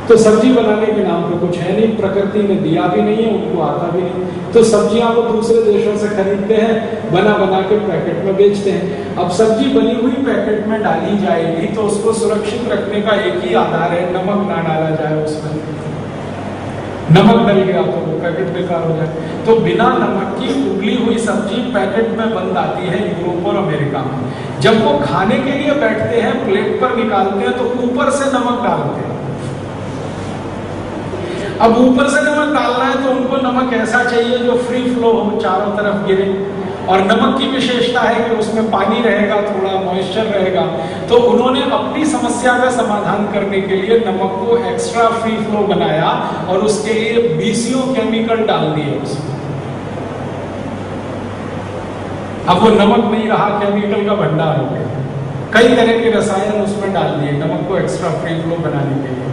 तो सब्जी बनाने के नाम पे कुछ है नहीं, प्रकृति ने दिया भी नहीं है, उनको आता भी नहीं। तो सब्जियां वो दूसरे देशों से खरीदते हैं, बना बना के पैकेट में बेचते हैं। अब सब्जी बनी हुई पैकेट में डाली जाएगी तो उसको सुरक्षित रखने का एक ही आधार है, नमक ना डाला जाए उसमें। नमक डल गया तो वो पैकेट बेकार हो जाए। तो बिना नमक की उबली हुई सब्जी पैकेट में बंद आती है यूरोप और अमेरिका में। जब वो खाने के लिए बैठते हैं, प्लेट पर निकालते हैं तो ऊपर से नमक डालते हैं। अब ऊपर से नमक डालना है तो उनको नमक ऐसा चाहिए जो फ्री फ्लो हो, चारों तरफ गिरे। और नमक की विशेषता है कि उसमें पानी रहेगा, थोड़ा मॉइस्चर रहेगा। तो उन्होंने अपनी समस्या का समाधान करने के लिए नमक को एक्स्ट्रा फ्री फ्लो बनाया और उसके लिए बीसीओ केमिकल डाल दिए उसमें। अब वो नमक नहीं रहा, केमिकल का भंडार हो गया। कई तरह के रसायन उसमें डाल दिए नमक को एक्स्ट्रा फ्री फ्लो बनाने के लिए।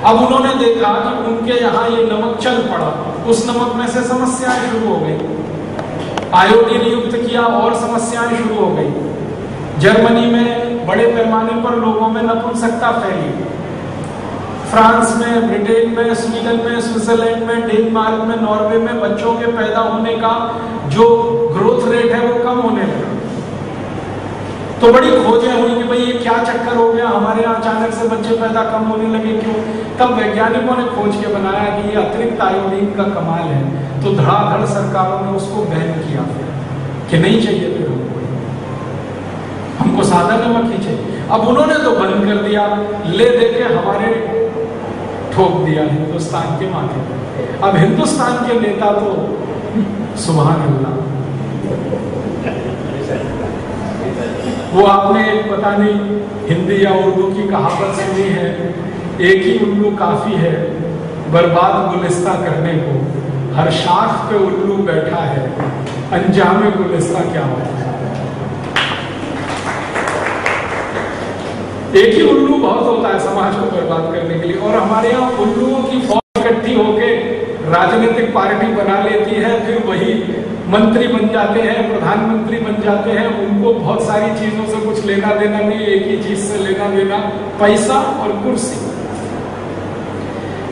अब उन्होंने देखा कि उनके यहाँ ये नमक चल पड़ा, उस नमक में से समस्याएं शुरू हो गई। आयोडीन युक्त किया और समस्याएं शुरू हो गई। जर्मनी में बड़े पैमाने पर लोगों में नपुंसकता फैली। फ्रांस में, ब्रिटेन में, स्वीडन में, स्विट्जरलैंड में, डेनमार्क में, नॉर्वे में बच्चों के पैदा होने का जो ग्रोथ रेट है वो कम होने लगा। तो बड़ी खोजें हुई कि भाई ये क्या चक्कर हो गया, हमारे यहाँ अचानक से बच्चे पैदा कम होने लगे, क्यों? तब वैज्ञानिकों ने खोज के बनाया कि ये अतिरिक्त आयोडीन का कमाल है। तो धड़ाधड़ सरकारों ने उसको बैन किया कि नहीं चाहिए फिर हमको सादा नमक ही चाहिए। अब उन्होंने तो बंद कर दिया, ले दे के हमारे ठोक दिया हिंदुस्तान के माथे पर। अब हिंदुस्तान के नेता तो सुभान अल्लाह, वो आपने पता नहीं हिंदी या उर्दू की कहावत सुनी है, एक ही उल्लू काफी है बर्बाद गुलिस्ता करने को, हर शाख पे उल्लू बैठा है, अंजामे गुलिस्ता क्या होता है। एक ही उल्लू बहुत होता है समाज को बर्बाद करने के लिए। और हमारे यहाँ उल्लुओं की फौज इकट्ठी होकर राजनीतिक पार्टी बना लेती है, फिर वही मंत्री बन जाते हैं, प्रधानमंत्री बन जाते हैं। उनको बहुत सारी चीजों से कुछ लेना देना नहीं, एक ही चीज से लेना देना, पैसा और कुर्सी।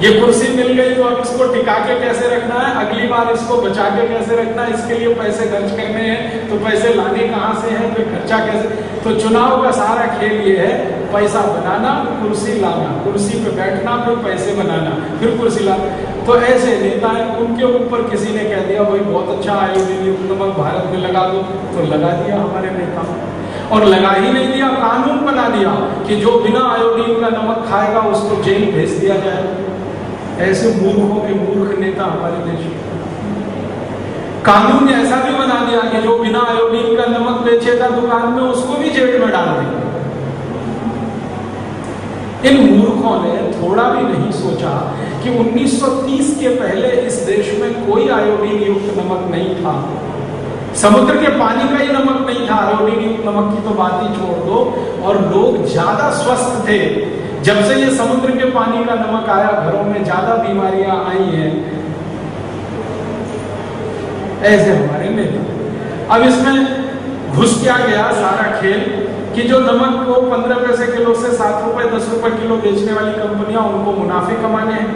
ये कुर्सी मिल गई तो अब इसको टिका के कैसे रखना है, अगली बार इसको बचा के कैसे रखना है, इसके लिए पैसे खर्च करने हैं, तो पैसे लाने कहां से हैं, फिर खर्चा कैसे। तो चुनाव का सारा खेल ये है, पैसा बनाना, कुर्सी लाना, कुर्सी पे बैठना, फिर पैसे बनाना, फिर कुर्सी लाना। तो ऐसे नेता हैं, उनके ऊपर किसी ने कह दिया भाई बहुत अच्छा आयोडीन युक्त नमक भारत में लगा दो, तो लगा दिया हमारे नेता। और लगा ही नहीं दिया, कानून बना दिया कि जो बिना आयोडीन का नमक खाएगा उसको जेल भेज दिया जाए। ऐसे मूर्खों के मूर्ख नेता हमारे देश में। कानून ने ऐसा भी बना दिया कि जो बिना आयोडीन का नमक बेचेगा दुकान में उसको भी जेल में डाल देंगे। इन मूर्खों ने थोड़ा भी नहीं सोचा कि 1930 के पहले इस देश में कोई आयोडीन युक्त नमक नहीं था। समुद्र के पानी का ही नमक नहीं था, आयोडीन युक्त नमक की तो बात ही छोड़ दो। और लोग ज्यादा स्वस्थ थे। जब से ये समुद्र के पानी का नमक आया, घरों में ज्यादा बीमारियां आई हैं। ऐसे हमारे नेता। अब इसमें घुस क्या गया सारा खेल कि जो नमक को 15 पैसे किलो से 7 रुपए 10 रुपए किलो बेचने वाली कंपनियां, उनको मुनाफे कमाने हैं।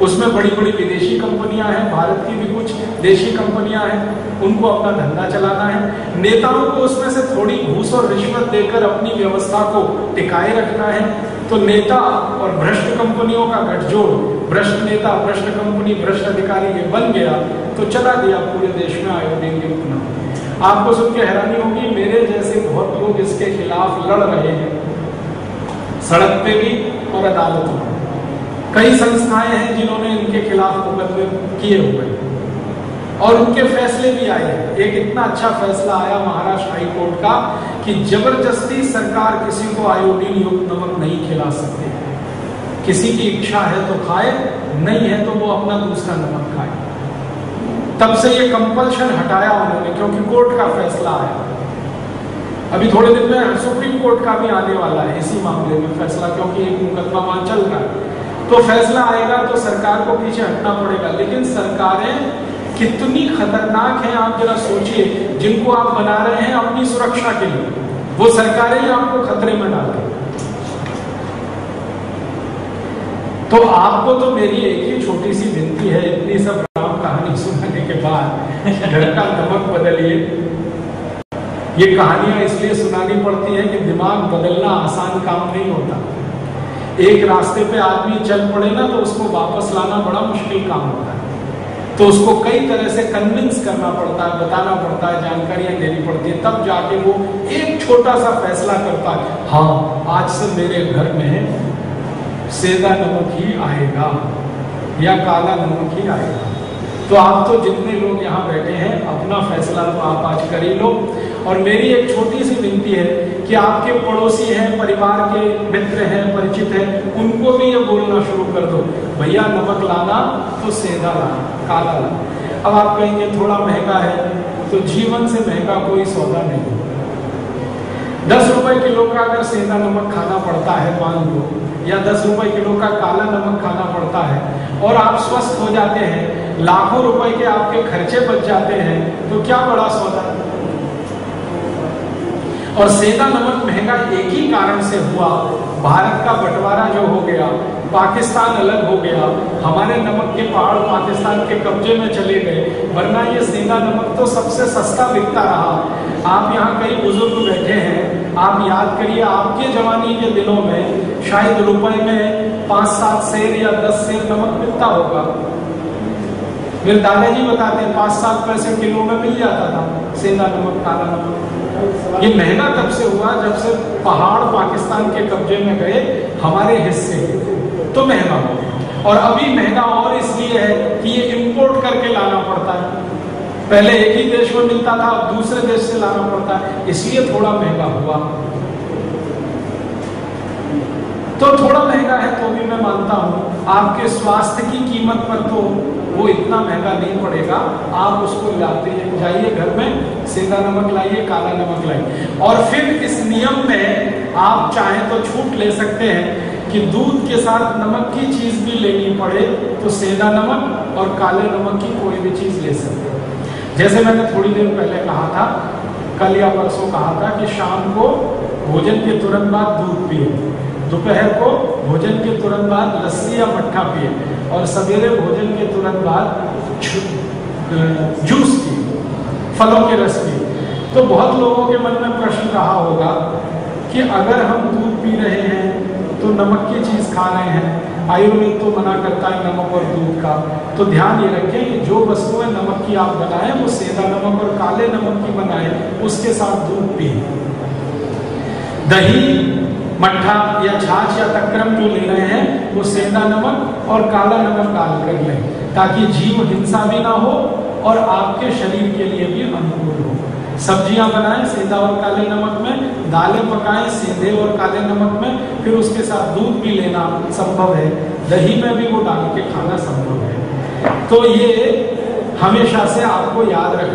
उसमें बड़ी बड़ी विदेशी कंपनियां हैं, भारत की भी कुछ देशी कंपनियां हैं, उनको अपना धंधा चलाना है। नेताओं को उसमें से थोड़ी घूस और रिश्वत देकर अपनी व्यवस्था को टिकाए रखना है। तो नेता और भ्रष्ट कंपनियों का गठजोड़, भ्रष्ट नेता, भ्रष्ट कंपनी, भ्रष्ट अधिकारी ये बन गया, तो चला दिया पूरे देश में आयोडीन युक्त नमक। आपको सुन के हैरानी होगी, मेरे जैसे बहुत लोग इसके खिलाफ लड़ रहे हैं, सड़क पे भी और अदालतों में। कई संस्थाएं हैं जिन्होंने इनके खिलाफ मुकदमे किए हुए और उनके फैसले भी आए हैं। एक इतना अच्छा फैसला आया महाराष्ट्र हाई कोर्ट का कि जबरदस्ती सरकार किसी को आयोडीन युक्त नमक नहीं खिला सकती। किसी की इच्छा है तो खाए, नहीं है तो वो अपना दूसरा नमक खाए। तब से ये कंपल्शन हटाया उन्होंने, क्योंकि कोर्ट का फैसला आया। अभी थोड़े दिन में सुप्रीम कोर्ट का भी आने वाला है इसी मामले में फैसला, क्योंकि एक मुकदमा वहां चल रहा है। तो फैसला आएगा तो सरकार को पीछे हटना पड़ेगा। लेकिन सरकारें कितनी खतरनाक हैं आप जरा सोचिए, जिनको आप बना रहे हैं अपनी सुरक्षा के लिए, वो सरकारें ही आपको खतरे में डालते हैं। तो आपको तो मेरी एक ही छोटी सी विनती है, इतनी सब राम कहानी सुनाने के बाद घर का नमक बदलिए। ये कहानियां इसलिए सुनानी पड़ती है कि दिमाग बदलना आसान काम नहीं होता। एक रास्ते पे आदमी चल पड़े ना तो उसको वापस लाना बड़ा मुश्किल काम होता है। तो उसको कई तरह से कन्विंस करना पड़ता है, बताना पड़ता है, जानकारियां देनी पड़ती है, तब जाके वो एक छोटा सा फैसला करता है, हाँ आज से मेरे घर में सेंधा नमक ही आएगा या काला नमक ही आएगा। तो आप तो जितने लोग यहाँ बैठे हैं अपना फैसला तो आप आज कर ही लो। और मेरी एक छोटी सी विनती है कि आपके पड़ोसी हैं, परिवार के मित्र हैं, परिचित हैं, उनको भी ये बोलना शुरू कर दो, भैया नमक लाना तो सेंधा लाना, काला लाना। अब आप कहेंगे थोड़ा महंगा है, तो जीवन से महंगा कोई सौदा नहीं। 10 रुपए किलो का अगर सेंधा नमक खाना पड़ता है मान लो, या 10 रुपए किलो का काला नमक खाना पड़ता है और आप स्वस्थ हो जाते हैं, लाखों रुपए के आपके खर्चे बच जाते हैं, तो क्या बड़ा सौदा। और सेंधा नमक महंगा एक ही कारण से हुआ, भारत का बंटवारा जो हो गया, पाकिस्तान अलग हो गया, हमारे नमक के पहाड़ पाकिस्तान के कब्जे में चले गए, वरना ये सेंधा नमक तो सबसे सस्ता बिकता रहा। आप यहाँ कई बुजुर्ग बैठे हैं, आप याद करिए आपके जवानी के दिनों में शायद रुपए में 5-7 सेर या 10 सेर नमक मिलता होगा। मेरे दादाजी बताते हैं 5-7 पैसे किलो में मिल जाता था सेंधा नमक, काला नमक। ये महंगा तब से हुआ जब से पहाड़ पाकिस्तान के कब्जे में गए, हमारे हिस्से तो महंगा हो गया। और अभी महंगा और इसलिए है कि ये इंपोर्ट करके लाना पड़ता है। पहले एक ही देश में मिलता था, अब दूसरे देश से लाना पड़ता है, इसलिए थोड़ा महंगा हुआ। तो थोड़ा महंगा है तो भी मैं मानता हूं आपके स्वास्थ्य की कीमत पर तो वो इतना महंगा नहीं पड़ेगा। आप उसको लाते जाइए, घर में सेंधा नमक लाइए, काला नमक लाइए। और फिर इस नियम में आप चाहें तो छूट ले सकते हैं कि दूध के साथ नमक की चीज भी लेनी पड़े तो सेंधा नमक और काले नमक की कोई भी चीज ले सकते हैं। जैसे मैंने थोड़ी देर पहले कहा था, कल या परसों कहा था कि शाम को भोजन के तुरंत बाद दूध पिए, दोपहर को भोजन के तुरंत बाद लस्सी या मट्ठा पिए, और सवेरे भोजन के तुरंत बाद जूस पिए, फलों के रस पिए। तो बहुत लोगों के मन में प्रश्न रहा होगा कि अगर हम दूध पी रहे हैं तो नमक की चीज खा रहे हैं, आयुर्वेद तो मना करता है नमक और दूध का। तो ध्यान ये रखें कि जो वस्तुएं नमक की आप बनाएं वो सेंधा नमक और काले नमक की बनाएं, उसके साथ दूध पिए। दही, मट्ठा या छाछ या तक्रम जो ले रहे हैं वो सेंधा नमक और काला नमक डाल कर लें, ताकि जीव हिंसा भी ना हो और आपके शरीर के लिए भी अनुकूल हो। सब्जियां बनाएं सेंधा और काले नमक में, दालें पकाएं सेंधे और काले नमक में, फिर उसके साथ दूध भी लेना संभव है, दही में भी वो डाल के खाना संभव है। तो ये हमेशा से आपको याद रखना।